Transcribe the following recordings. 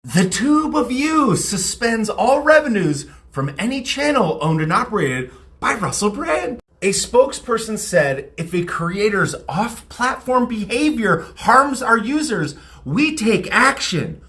The Tube of You suspends all revenues from any channel owned and operated by Russell Brand. A spokesperson said, if a creator's off-platform behavior harms our users, we take action.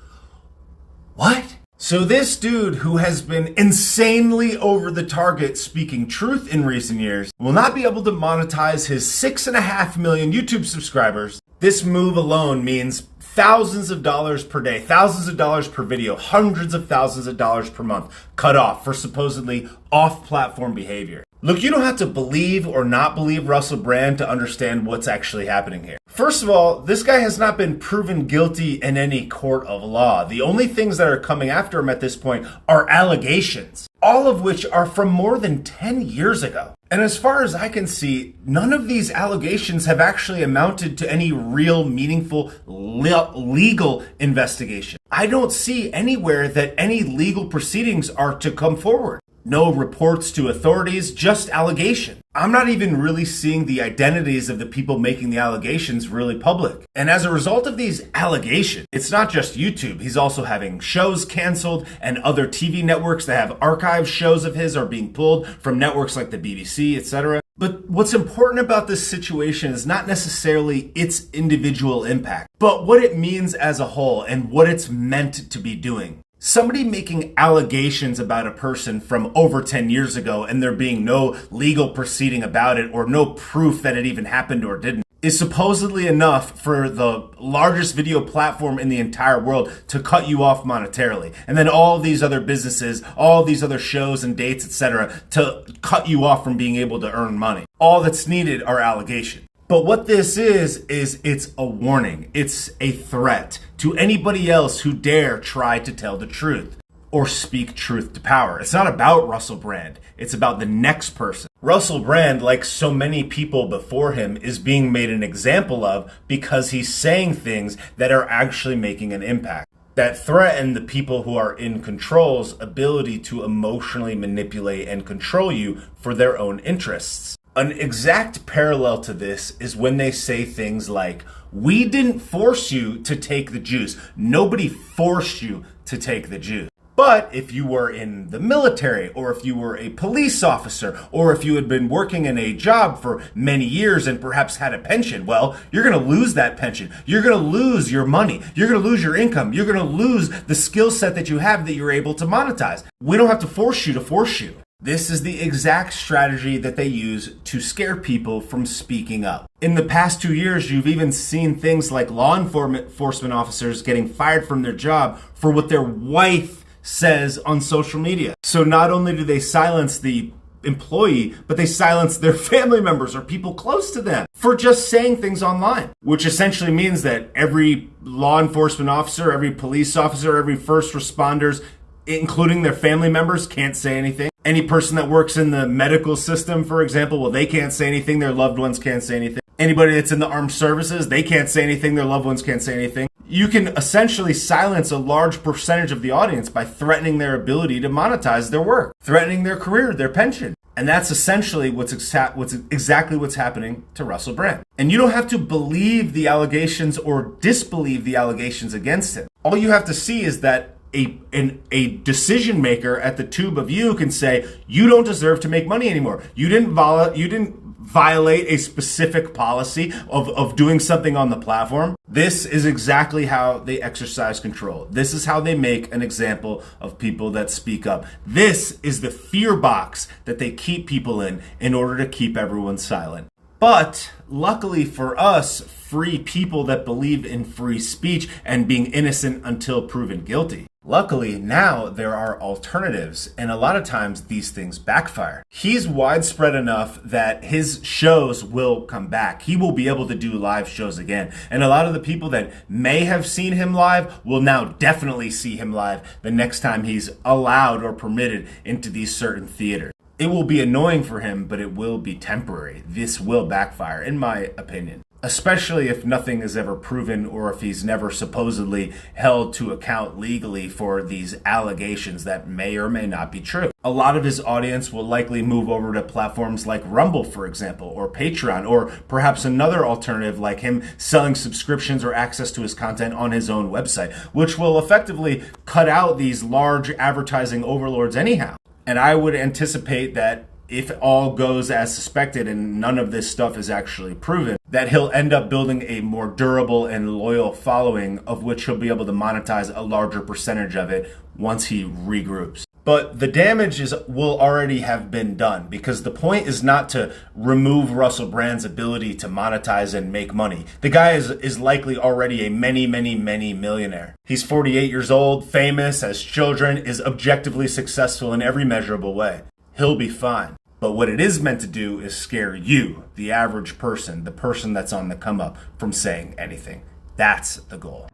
What? So this dude, who has been insanely over the target speaking truth in recent years, will not be able to monetize his 6.5 million YouTube subscribers. This move alone means thousands of dollars per day, thousands of dollars per video, hundreds of thousands of dollars per month cut off for supposedly off-platform behavior. Look, you don't have to believe or not believe Russell Brand to understand what's actually happening here. First of all, this guy has not been proven guilty in any court of law. The only things that are coming after him at this point are allegations, all of which are from more than 10 years ago. And as far as I can see, none of these allegations have actually amounted to any real meaningful legal investigation. I don't see anywhere that any legal proceedings are to come forward. No reports to authorities, just allegation. I'm not even really seeing the identities of the people making the allegations really public. And as a result of these allegations, it's not just YouTube. He's also having shows canceled, and other TV networks that have archived shows of his are being pulled from networks like the BBC, etc. But what's important about this situation is not necessarily its individual impact, but what it means as a whole and what it's meant to be doing. Somebody making allegations about a person from over 10 years ago and there being no legal proceeding about it or no proof that it even happened or didn't is supposedly enough for the largest video platform in the entire world to cut you off monetarily. And then all these other businesses, all these other shows and dates, etc., to cut you off from being able to earn money. All that's needed are allegations. But what this is it's a warning. It's a threat to anybody else who dare try to tell the truth or speak truth to power. It's not about Russell Brand. It's about the next person. Russell Brand, like so many people before him, is being made an example of because he's saying things that are actually making an impact, that threaten the people who are in control's ability to emotionally manipulate and control you for their own interests. An exact parallel to this is when they say things like, we didn't force you to take the juice. Nobody forced you to take the juice. But if you were in the military, or if you were a police officer, or if you had been working in a job for many years and perhaps had a pension, well, you're going to lose that pension. You're going to lose your money. You're going to lose your income. You're going to lose the skill set that you have that you're able to monetize. We don't have to force you to force you. This is the exact strategy that they use to scare people from speaking up. In the past 2 years, you've even seen things like law enforcement officers getting fired from their job for what their wife says on social media. So not only do they silence the employee, but they silence their family members or people close to them for just saying things online, which essentially means that every law enforcement officer, every police officer, every first responders, including their family members, can't say anything. Any person that works in the medical system, for example, well, they can't say anything. Their loved ones can't say anything. Anybody that's in the armed services, they can't say anything. Their loved ones can't say anything. You can essentially silence a large percentage of the audience by threatening their ability to monetize their work, threatening their career, their pension. And that's essentially what's exactly what's happening to Russell Brand. And you don't have to believe the allegations or disbelieve the allegations against him. All you have to see is that a decision maker at the Tube of You can say, you don't deserve to make money anymore. You didn't violate a specific policy of doing something on the platform. This is exactly how they exercise control. This is how they make an example of people that speak up. This is the fear box that they keep people in order to keep everyone silent. But luckily for us, free people that believe in free speech and being innocent until proven guilty, luckily now there are alternatives, and a lot of times these things backfire. He's widespread enough that his shows will come back. He will be able to do live shows again. And a lot of the people that may have seen him live will now definitely see him live the next time he's allowed or permitted into these certain theaters. It will be annoying for him, but it will be temporary. This will backfire, in my opinion. especially if nothing is ever proven or if he's never supposedly held to account legally for these allegations that may or may not be true. A lot of his audience will likely move over to platforms like Rumble, for example, or Patreon, or perhaps another alternative like him selling subscriptions or access to his content on his own website, which will effectively cut out these large advertising overlords anyhow. And I would anticipate that if all goes as suspected and none of this stuff is actually proven, that he'll end up building a more durable and loyal following, of which he'll be able to monetize a larger percentage of it once he regroups. But the damage will already have been done, because the point is not to remove Russell Brand's ability to monetize and make money. The guy is likely already a many millionaire. He's 48 years old, famous, has children, is objectively successful in every measurable way. He'll be fine. But what it is meant to do is scare you, the average person, the person that's on the come up, from saying anything. That's the goal.